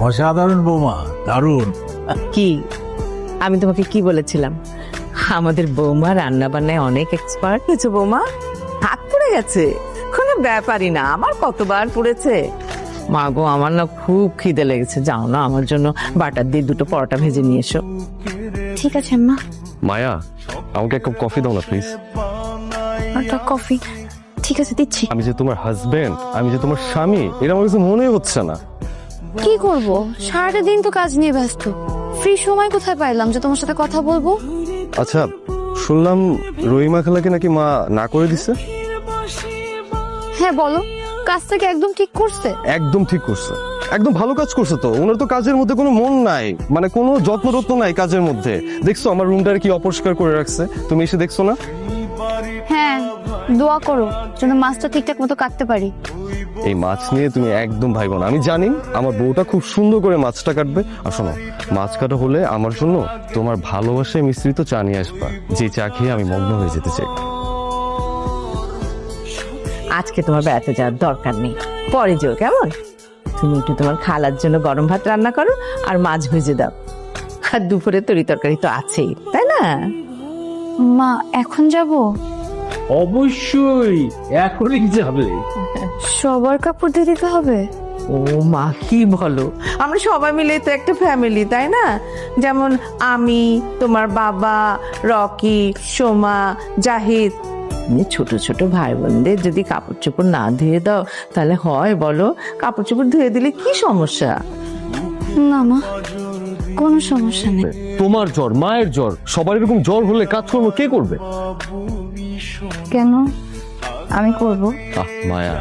অসাধারণ বৌমা, দারুণ। কি আমি তোমাকে কি বলেছিলাম? আমাদের বৌমা রান্না বান্নায় অনেক এক্সপার্ট হয়েছে। বৌমা হাত পুড়ে গেছে, কোনো ব্যাপারই না। আমার কতবার পুড়েছে। মা গো, আমার না খুব খিদে লেগেছে, যাও না আমার জন্য বাটার দিয়ে দুটো পরোটা ভেজে নিয়ে এসো। ঠিক আছে মা। মায়া, আমাকে এক কাপ কফি দাও না প্লিজ। একটা কফি? ঠিক আছে দিচ্ছি। আমি যে তোমার হাজবেন্ড, আমি যে তোমার স্বামী, এটা আমার কাছে মনেই হচ্ছে না। কি করব, সারাটা দিন তো কাজ নিয়ে ব্যস্ত। ফ্রি সময় কোথায় পাইলাম যে তোমার সাথে কথা বলবো? আচ্ছা, শুনলাম রহিমা খালাকে নাকি মা না করে দিছে। হ্যাঁ বলো, কাজটাকে একদম ঠিক করছে? একদম ঠিক করছে, একদম ভালো কাজ করছে। তো ওনার তো কাজের মধ্যে কোনো মন নাই, মানে কোনো যত্নরত্ন নাই কাজের মধ্যে। দেখছো আমার রুমটা কি অপরিষ্কার করে রাখছে, তুমি এসে দেখছো না? হ্যাঁ, দোয়া করো যেন মাছটা ঠিকঠাক মতো কাটতে পারি। এই মাছ নিয়ে তুমি একদম ভাইবো না, আমি জানি আমার বউটা খুব সুন্দর করে মাছটা কাটবে। আর শোনো, মাছ কাটা হলে আমার জন্য তোমার ভালোবাসায় মিশ্রিত চা নিয়ে আসবা, যে চা খেয়ে আমি মগ্ন হয়ে যেতে চাই। আজকে তোমার বেড়াতে যাওয়ার দরকার নেই, পরে যেও কেমন? তুমি একটু তোমার খালার জন্য গরম ভাত রান্না করো আর মাছ ভেজে দাও। আর দুপুরে তরি তরকারি তো আছেই, তাই না? মা এখন যাব? অবশ্যই এখনই যাবে। সবার কাপড় দিয়ে দিতে হবে? ও মা, কি বলো? আমরা সবাই মিলে তো একটা ফ্যামিলি, তাই না? যেমন আমি, তোমার বাবা, রকি, সোমা, জাহিদ, ছোট ছোট ভাই বোনদের যদি কাপড় চোপড় না ধুয়ে দাও তাহলে হয় বলো? কাপড় চোপড় ধুয়ে দিলে কি সমস্যা? না মা, কোনো সমস্যা নেই। তোমার জ্বর, মায়ের জ্বর, সবার এরকম জ্বর হলে কাজকর্ম কে করবে? কেন আমি করব? মায়া,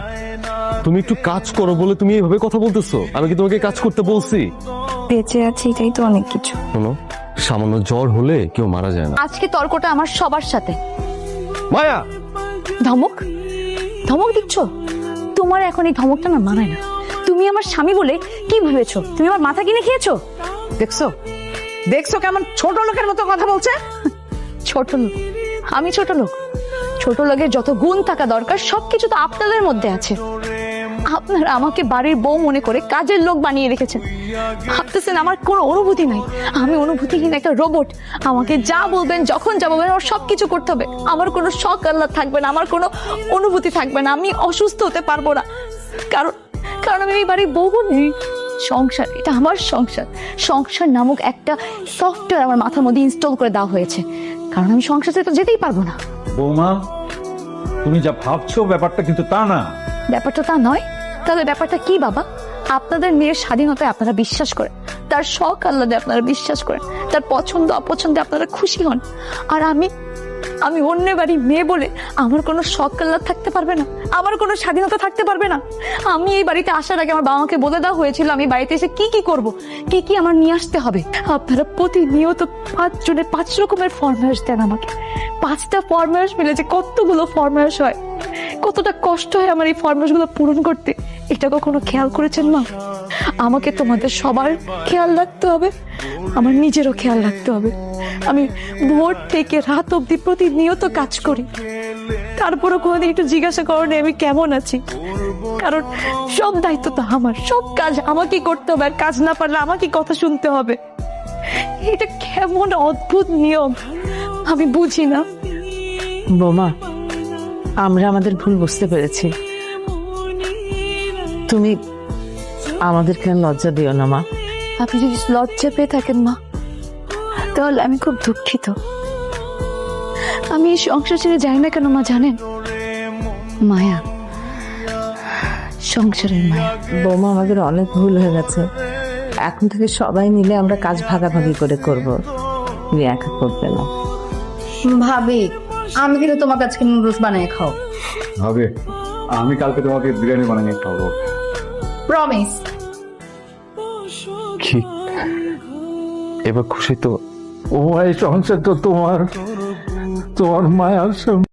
তুমি একটু কাজ করো বলে তুমি এইভাবে কথা বলতেছো? আমি কি তোমাকে কাজ করতে বলছি? বেঁচে আছি এটাই তো অনেক কিছু। শোনো, সামান্য জ্বর হলে কেউ মারা যায় না। আজকে তর্কটা আমার সবার সাথে। মায়া, ধমক ধমক দিচ্ছ? তোমার এখন এই ধমকটা না মানায় না। তুমি আমার স্বামী বলে কি ভেবেছো? তুমি আমার মাথা কিনে খেয়েছো? দেখছো দেখছো কেমন ছোট লোকের মতো কথা বলছে? ছোট লোক? আমি ছোট লোক? ছোট লোকের যত গুণ থাকা দরকার সবকিছু তো আপনাদের মধ্যে আছে। আপনারা আমাকে বাড়ির বউ মনে করে কাজের লোক বানিয়ে রেখেছেন। ভাবতেছেন আমার কোনো অনুভূতি নাই, আমি অনুভূতিহীন একটা রোবট। আমাকে যা বলবেন, যখন যা বলবেন, আমার সবকিছু করতে হবে। আমার কোনো শখ আহ্লাদ থাকবে না, আমার কোনো অনুভূতি থাকবে না। আমি অসুস্থ হতে পারবো না, কারণ কারণ আমি এই বাড়ির বউ নেই। সংসার, এটা আমার সংসার। সংসার নামক একটা সফটওয়্যার আমার মাথার মধ্যে ইনস্টল করে দেওয়া হয়েছে, কারণ আমি সংসার ছেড়ে তো যেতেই পারবো না। বৌমা, তুমি যা ভাবছো ব্যাপারটা কিন্তু তা না। ব্যাপারটা তা নয়? তাহলে ব্যাপারটা কি বাবা? আপনাদের মেয়ের স্বাধীনতায় আপনারা বিশ্বাস করেন, তার শখ আহ্লাদে আপনারা বিশ্বাস করেন, তার পছন্দ অপছন্দে আপনারা খুশি হন। আর আমি অন্য বাড়ির মেয়ে বলে আমার কোনো শখ আহ্লাদ থাকতে পারবে না, আমার কোনো স্বাধীনতা থাকতে পারবে না। আমি এই বাড়িতে আসার আগে আমার বাবা মাকে বলে দেওয়া হয়েছিল আমি বাড়িতে এসে কি কি করব, কি কি আমার নিয়ে আসতে হবে। আপনারা প্রতিনিয়ত 5 জনের 5 রকমের ফরমায়েশ দেন আমাকে। 5টা ফরমায়েশ মিলে যে কতগুলো ফরমায়েশ হয়, কতটা কষ্ট হয় আমার এই ফরমায়েশগুলো পূরণ করতে, এটা কখনো খেয়াল করেছেন মা? আমাকে তোমাদের সবার খেয়াল রাখতে হবে, আমার নিজেরও খেয়াল রাখতে হবে। আমি ভোর থেকে রাত অবধি প্রতিনিয়ত কাজ করি, তারপরও কোনোদিন একটু জিজ্ঞাসা করেন আমি কেমন আছি? কারণ সব দায়িত্ব তো আমার, সব কাজ আমাকেই করতে হবে, আর কাজ না পারলে আমাকে কথা শুনতে হবে। এটা কেমন অদ্ভুত নিয়ম আমি বুঝি না। বোমা, আমরা আমাদের ভুল বুঝতে পেরেছি। তুমি আমাদেরকে লজ্জা দিও না মা। আপনি যদি লজ্জা পেয়ে থাকেন মা, তাহলে আমি খুব দুঃখিত। আমি এই সংসার ছেড়ে যাই না কেন মা জানেন? মায়া, সংসারের মায়া। বৌমা, আমাদের অনেক ভুল হয়ে গেছে। এখন থেকে সবাই মিলে আমরা কাজ ভাগাভাগি করে করব, তুমি একা করবে না। ভাবি, আমি কিন্তু তোমার কাছে নুডলস বানিয়ে খাও। হবে, আমি কালকে তোমাকে বিরিয়ানি বানিয়ে খাবো। প্রমিস। কি এবার খুশি তো? ও এই সংসার তো তোমার মায়ার সঙ্গে।